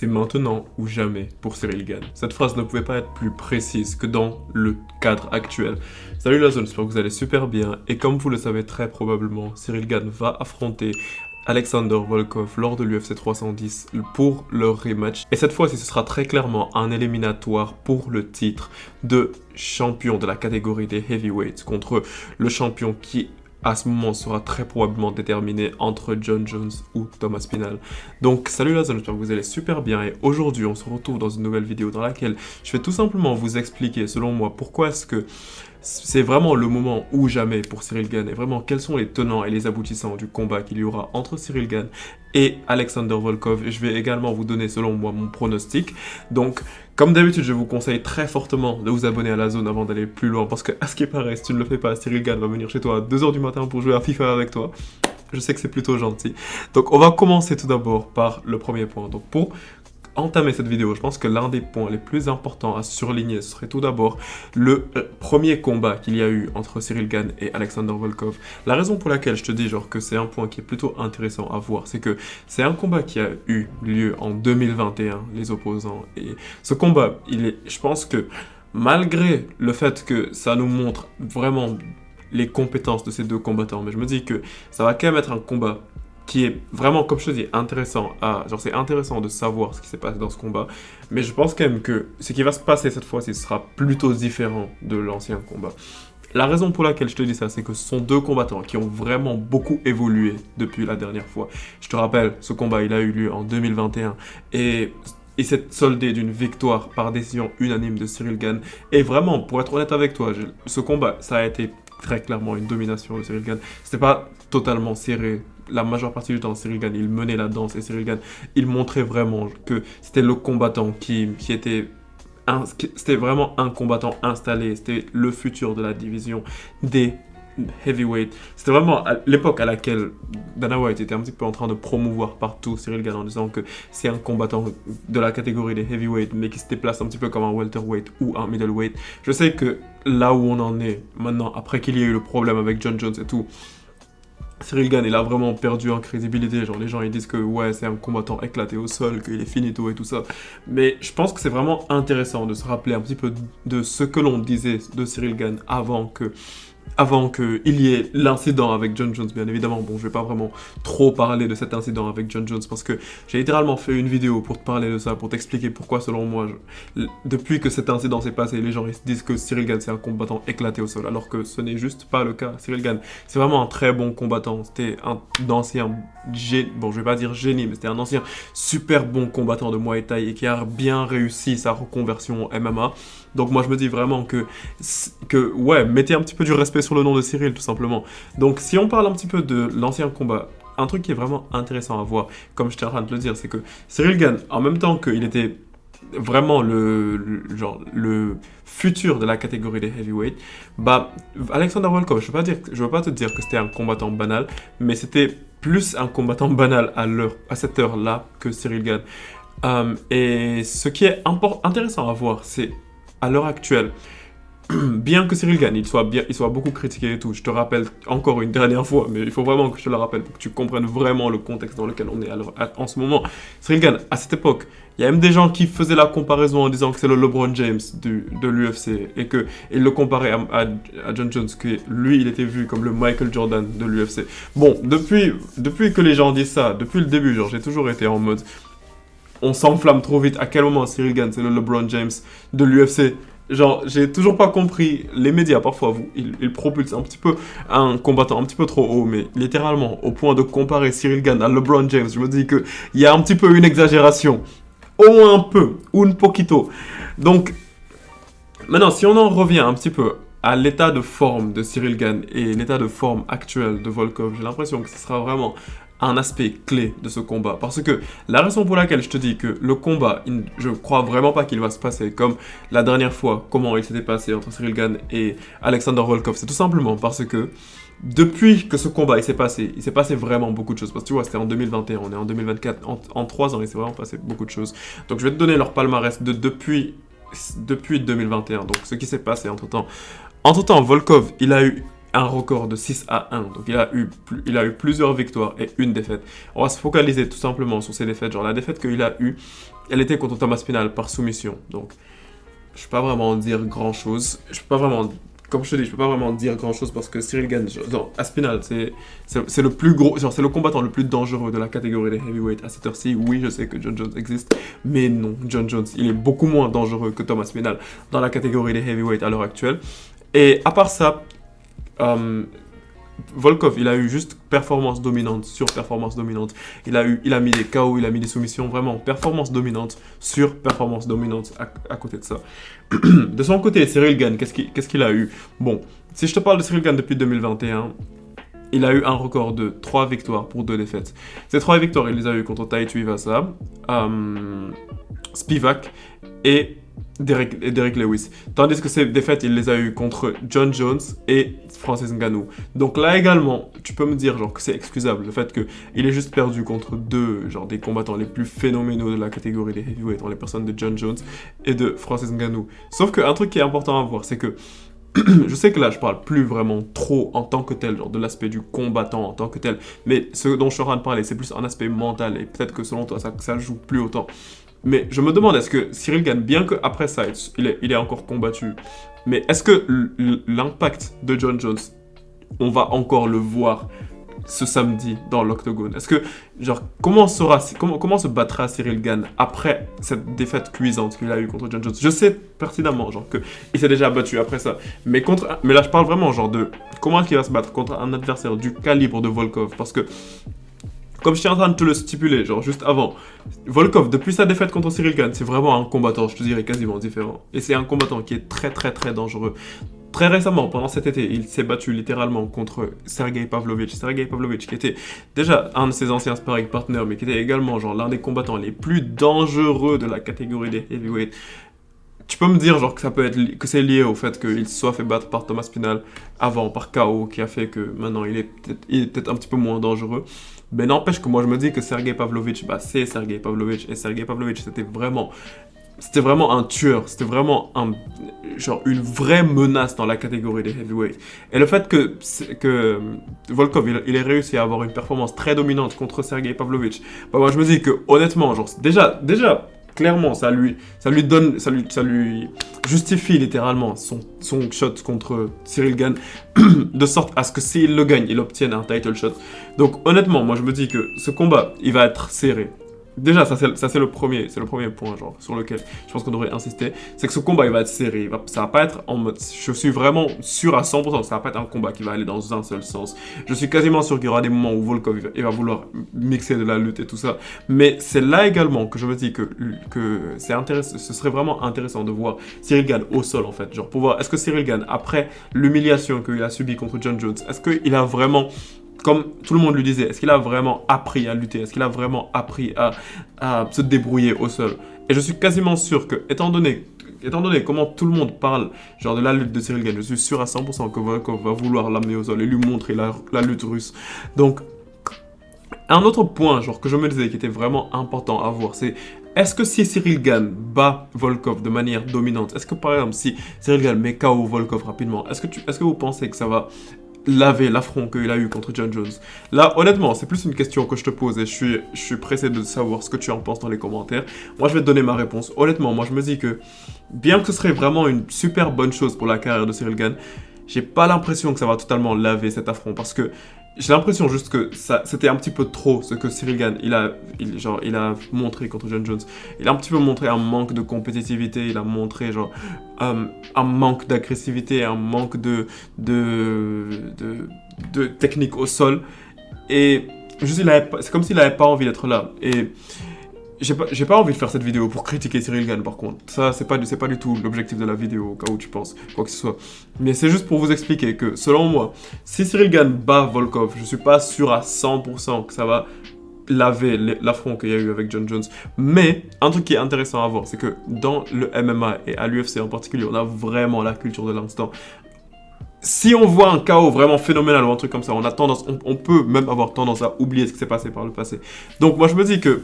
C'est maintenant ou jamais pour Cyril Gane. Cette phrase ne pouvait pas être plus précise que dans le cadre actuel. Salut la zone, j'espère que vous allez super bien. Et comme vous le savez très probablement, Cyril Gane va affronter Alexander Volkov lors de l'UFC 310 pour leur rematch. Et cette fois-ci, ce sera très clairement un éliminatoire pour le titre de champion de la catégorie des heavyweights contre le champion qui à ce moment sera très probablement déterminé entre John Jones ou Thomas Spinal. Donc salut la zone, j'espère que vous allez super bien et aujourd'hui on se retrouve dans une nouvelle vidéo dans laquelle je vais tout simplement vous expliquer selon moi pourquoi est-ce que c'est vraiment le moment ou jamais pour Cyril Gane et vraiment quels sont les tenants et les aboutissants du combat qu'il y aura entre Cyril Gane et Alexander Volkov. Et je vais également vous donner selon moi mon pronostic. Donc comme d'habitude je vous conseille très fortement de vous abonner à la zone avant d'aller plus loin parce que à ce qui paraît si tu ne le fais pas, Cyril Gane va venir chez toi à 2h du matin pour jouer à FIFA avec toi. Je sais que c'est plutôt gentil. Donc on va commencer tout d'abord par le premier point. Donc pour entamer cette vidéo, je pense que l'un des points les plus importants à surligner serait tout d'abord le premier combat qu'il y a eu entre Cyril Gane et Alexander Volkov. La raison pour laquelle je te dis genre que c'est un point qui est plutôt intéressant à voir, c'est que c'est un combat qui a eu lieu en 2021, les opposants. Et ce combat, je pense que malgré le fait que ça nous montre vraiment les compétences de ces deux combattants, mais je me dis que ça va quand même être un combat qui est vraiment, comme je te dis, intéressant c'est intéressant de savoir ce qui s'est passé dans ce combat, mais je pense quand même que ce qui va se passer cette fois-ci sera plutôt différent de l'ancien combat. La raison pour laquelle je te dis ça, c'est que ce sont deux combattants qui ont vraiment beaucoup évolué depuis la dernière fois. Je te rappelle, ce combat, il a eu lieu en 2021, et il s'est soldé d'une victoire par décision unanime de Cyril Gane. Et vraiment, pour être honnête avec toi, ce combat, ça a été très clairement une domination de Cyril Gane. C'était pas totalement serré. La majeure partie du temps, Cyril Gane, il menait la danse et Cyril Gane, il montrait vraiment que c'était le combattant qui était... C'était vraiment un combattant installé. C'était le futur de la division des heavyweight. C'était vraiment à l'époque à laquelle Dana White était un petit peu en train de promouvoir partout Cyril Gane en disant que c'est un combattant de la catégorie des heavyweight mais qui se déplace un petit peu comme un welterweight ou un middleweight. Je sais que là où on en est maintenant, après qu'il y ait eu le problème avec John Jones et tout, Cyril Gane, il a vraiment perdu en crédibilité. Genre, les gens, ils disent que ouais, c'est un combattant éclaté au sol, qu'il est finito et tout ça. Mais je pense que c'est vraiment intéressant de se rappeler un petit peu de ce que l'on disait de Cyril Gane avant qu'il y ait l'incident avec John Jones, bien évidemment. Bon, je vais pas vraiment trop parler de cet incident avec John Jones parce que j'ai littéralement fait une vidéo pour te parler de ça, pour t'expliquer pourquoi, selon moi, depuis que cet incident s'est passé, les gens ils se disent que Cyril Gane c'est un combattant éclaté au sol, alors que ce n'est juste pas le cas. Cyril Gane, c'est vraiment un très bon combattant. C'était un ancien bon, je vais pas dire génie, mais c'était un ancien super bon combattant de Muay Thai et qui a bien réussi sa reconversion en MMA. Donc moi je me dis vraiment que ouais, mettez un petit peu du respect sur le nom de Cyril tout simplement. Donc si on parle un petit peu de l'ancien combat, un truc qui est vraiment intéressant à voir, comme je t'ai en train de te le dire, c'est que Cyril Gane, en même temps qu'il était vraiment le futur de la catégorie des heavyweight, bah Alexander Volkov, je veux pas te dire que c'était un combattant banal, mais c'était plus un combattant banal à cette heure-là que Cyril Gane. Et ce qui est intéressant à voir, c'est à l'heure actuelle, bien que Cyril Gane, il soit beaucoup critiqué et tout, je te rappelle encore une dernière fois, mais il faut vraiment que je te le rappelle pour que tu comprennes vraiment le contexte dans lequel on est en ce moment. Cyril Gane, à cette époque, il y a même des gens qui faisaient la comparaison en disant que c'est le LeBron James de l'UFC et qu'ils le comparaient à John Jones, que lui, il était vu comme le Michael Jordan de l'UFC. Bon, depuis que les gens disent ça, depuis le début, genre, j'ai toujours été en mode... On s'enflamme trop vite. À quel moment Cyril Gane, c'est le LeBron James de l'UFC? Genre, j'ai toujours pas compris. Les médias, parfois, ils propulsent un petit peu un combattant un petit peu trop haut, mais littéralement, au point de comparer Cyril Gane à LeBron James, je me dis qu'il y a un petit peu une exagération. Au moins un peu, un poquito. Donc, maintenant, si on en revient un petit peu à l'état de forme de Cyril Gane et l'état de forme actuel de Volkov, j'ai l'impression que ce sera vraiment un aspect clé de ce combat. Parce que la raison pour laquelle je te dis que le combat, je crois vraiment pas qu'il va se passer comme la dernière fois, comment il s'était passé entre Cyril Gane et Alexander Volkov, c'est tout simplement parce que depuis que ce combat il s'est passé vraiment beaucoup de choses. Parce que tu vois, c'était en 2021, on est en 2024, en 3 ans, il s'est vraiment passé beaucoup de choses. Donc je vais te donner leur palmarès depuis 2021, donc ce qui s'est passé entre-temps. Entre-temps, Volkov, il a eu un record de 6-1. Donc il a eu plusieurs victoires et une défaite. On va se focaliser tout simplement sur ces défaites. Genre la défaite qu'il a eue, elle était contre Thomas Spinal par soumission. Donc je peux pas vraiment dire grand chose. Comme je te dis, je peux pas vraiment dire grand chose parce que Cyril Gane, Aspinall, c'est le plus gros, genre c'est le combattant le plus dangereux de la catégorie des heavyweight à cette heure-ci. Oui, je sais que John Jones existe, mais non, John Jones, il est beaucoup moins dangereux que Thomas Aspinall dans la catégorie des heavyweight à l'heure actuelle. Et à part ça, Volkov, il a eu juste performance dominante sur performance dominante. Il a mis des KO, il a mis des soumissions, vraiment performance dominante sur performance dominante à côté de ça. De son côté, Cyril Gane, qu'est-ce qu'il a eu? Bon, si je te parle de Cyril Gane depuis 2021, il a eu un record de 3 victoires pour 2 défaites. Ces 3 victoires, il les a eu contre Tai Tuivasa, Spivak et Derrick Lewis. Tandis que ces défaites, il les a eues contre John Jones et Francis Ngannou. Donc là également, tu peux me dire genre que c'est excusable, le fait qu'il ait juste perdu contre deux genre des combattants les plus phénoménaux de la catégorie des heavyweight, les personnes de John Jones et de Francis Ngannou. Sauf qu'un truc qui est important à voir, c'est que je sais que là, je parle plus vraiment trop en tant que tel, genre de l'aspect du combattant en tant que tel, mais ce dont je suis en train de parler, c'est plus un aspect mental, et peut-être que selon toi, ça joue plus autant. Mais je me demande, est-ce que Cyril Gane, bien qu'après ça, il est encore combattu, mais est-ce que l'impact de John Jones, on va encore le voir ce samedi dans l'octogone? Est-ce que, genre, comment se battra Cyril Gane après cette défaite cuisante qu'il a eue contre John Jones? Je sais pertinemment, genre, qu'il s'est déjà battu après ça, mais là, je parle vraiment, genre, de comment est-ce qu'il va se battre contre un adversaire du calibre de Volkov, parce que comme je suis en train de te le stipuler, genre juste avant, Volkov, depuis sa défaite contre Cyril Gane, c'est vraiment un combattant, je te dirais, quasiment différent. Et c'est un combattant qui est très très très dangereux. Très récemment, pendant cet été, il s'est battu littéralement contre Sergei Pavlovich. Sergei Pavlovich, qui était déjà un de ses anciens sparring partners, mais qui était également genre l'un des combattants les plus dangereux de la catégorie des heavyweight. Tu peux me dire genre que c'est lié au fait qu'il soit fait battre par Thomas Spinal avant par KO, qui a fait que maintenant il est peut-être un petit peu moins dangereux. Mais n'empêche que moi je me dis que Sergei Pavlovich, c'est Sergei Pavlovich, et Sergei Pavlovich c'était vraiment un tueur, c'était vraiment une vraie menace dans la catégorie des heavyweight. Et le fait que Volkov il ait réussi à avoir une performance très dominante contre Sergei Pavlovich, moi je me dis que honnêtement, genre déjà clairement ça lui justifie littéralement son shot contre Cyril Gane de sorte à ce que s'il le gagne, il obtienne un title shot. Donc honnêtement, moi je me dis que ce combat, il va être serré. Déjà, ça c'est le premier point genre sur lequel je pense qu'on devrait insister, c'est que ce combat il va être serré, ça va pas être en mode, je suis vraiment sûr à 100%, ça va pas être un combat qui va aller dans un seul sens. Je suis quasiment sûr qu'il y aura des moments où Volkov il va vouloir mixer de la lutte et tout ça, mais c'est là également que je me dis que c'est intéressant, ce serait vraiment intéressant de voir Cyril Gane au sol en fait, genre pour voir est-ce que Cyril Gane après l'humiliation qu'il a subie contre John Jones, est-ce qu'il a vraiment, comme tout le monde lui disait, est-ce qu'il a vraiment appris à lutter? Est-ce qu'il a vraiment appris à se débrouiller au sol? Et je suis quasiment sûr que, étant donné comment tout le monde parle genre de la lutte de Cyril Gane, je suis sûr à 100% que Volkov va vouloir l'amener au sol et lui montrer la lutte russe. Donc, un autre point genre que je me disais qui était vraiment important à voir, c'est est-ce que si Cyril Gane bat Volkov de manière dominante, est-ce que par exemple si Cyril Gane met KO Volkov rapidement, est-ce que vous pensez que ça va laver l'affront qu'il a eu contre John Jones? Là, honnêtement, c'est plus une question que je te pose et je suis pressé de savoir ce que tu en penses dans les commentaires. Moi, je vais te donner ma réponse. Honnêtement, moi, je me dis que bien que ce serait vraiment une super bonne chose pour la carrière de Cyril Gane, j'ai pas l'impression que ça va totalement laver cet affront parce que j'ai l'impression juste que c'était un petit peu trop ce que Cyril Gane il a montré contre John Jones. Il a un petit peu montré un manque de compétitivité, il a montré genre un manque d'agressivité, un manque de technique au sol et juste c'est comme s'il avait pas envie d'être là. Et j'ai pas envie de faire cette vidéo pour critiquer Cyril Gane par contre. Ça, c'est pas du tout l'objectif de la vidéo, au cas où tu penses quoi que ce soit. Mais c'est juste pour vous expliquer que, selon moi, si Cyril Gane bat Volkov, je suis pas sûr à 100% que ça va laver l'affront qu'il y a eu avec John Jones. Mais, un truc qui est intéressant à voir, c'est que dans le MMA et à l'UFC en particulier, on a vraiment la culture de l'instant. Si on voit un KO vraiment phénoménal ou un truc comme ça, on peut même avoir tendance à oublier ce qui s'est passé par le passé. Donc moi je me dis que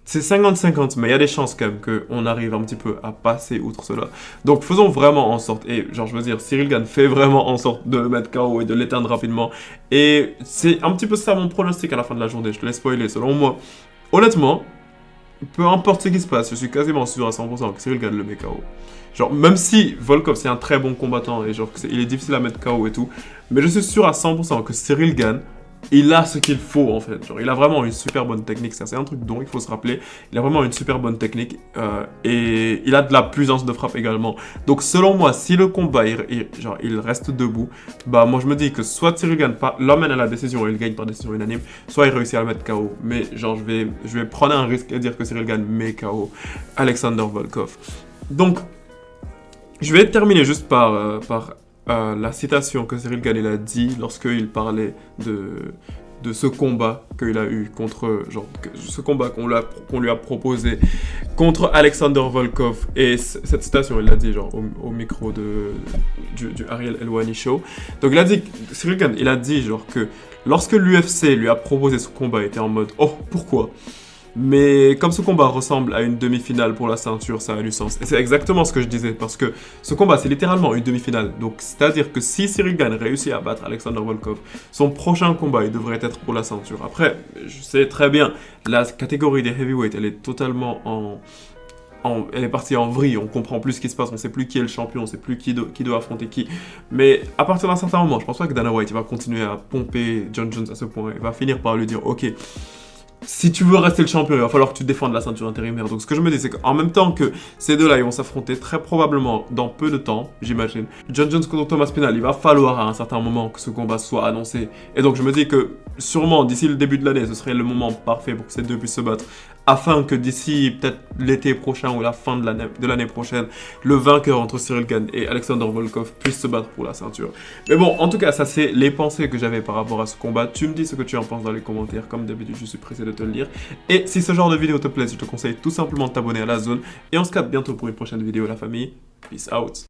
c'est 50-50, mais il y a des chances quand même qu'on arrive un petit peu à passer outre cela. Donc faisons vraiment en sorte, et genre je veux dire, Cyril Gane fait vraiment en sorte de le mettre KO et de l'éteindre rapidement. Et c'est un petit peu ça mon pronostic à la fin de la journée, je te laisse spoiler. Selon moi, honnêtement, peu importe ce qui se passe, je suis quasiment sûr à 100% que Cyril Gane le met KO. Genre, même si Volkov c'est un très bon combattant et genre il est difficile à mettre KO et tout, mais je suis sûr à 100% que Cyril Gane, il a ce qu'il faut en fait. Genre, il a vraiment une super bonne technique. Ça, c'est un truc dont il faut se rappeler. Il a vraiment une super bonne technique et il a de la puissance de frappe également. Donc, selon moi, si le combat il reste debout, bah moi je me dis que soit Cyril Gane l'emmène à la décision et il gagne par décision unanime, soit il réussit à le mettre KO. Mais genre, je vais prendre un risque et dire que Cyril Gane met KO Alexander Volkov. Donc, je vais terminer juste par la citation que Cyril Gane a dit lorsqu'il parlait de ce combat qu'il a eu contre, genre, ce combat qu'on lui a proposé contre Alexander Volkov. Et cette citation, il l'a dit genre au micro du Ariel Helwani Show. Donc il a dit, Cyril Gane, il a dit genre que lorsque l'UFC lui a proposé ce combat, il était en mode « Oh, pourquoi ?» Mais comme ce combat ressemble à une demi-finale pour la ceinture, ça a du sens. Et c'est exactement ce que je disais, parce que ce combat, c'est littéralement une demi-finale. Donc, c'est-à-dire que si Cyril Gane réussit à battre Alexander Volkov, son prochain combat, il devrait être pour la ceinture. Après, je sais très bien, la catégorie des heavyweights, elle est totalement elle est partie en vrille, on comprend plus ce qui se passe, on sait plus qui est le champion, on sait plus qui doit affronter qui. Mais à partir d'un certain moment, je pense pas que Dana White il va continuer à pomper John Jones à ce point. Il va finir par lui dire, ok, si tu veux rester le champion, il va falloir que tu défendes la ceinture intérimaire. Donc ce que je me dis, c'est qu'en même temps que ces deux-là, ils vont s'affronter très probablement dans peu de temps, j'imagine. John Jones contre Thomas Pinal, il va falloir à un certain moment que ce combat soit annoncé. Et donc je me dis que sûrement d'ici le début de l'année, ce serait le moment parfait pour que ces deux puissent se battre. Afin que d'ici peut-être l'été prochain ou la fin de l'année prochaine, le vainqueur entre Cyril Gane et Alexander Volkov puisse se battre pour la ceinture. Mais bon, en tout cas, ça c'est les pensées que j'avais par rapport à ce combat. Tu me dis ce que tu en penses dans les commentaires. Comme d'habitude, je suis pressé de te le lire. Et si ce genre de vidéo te plaît, je te conseille tout simplement de t'abonner à la zone. Et on se capte bientôt pour une prochaine vidéo, la famille. Peace out.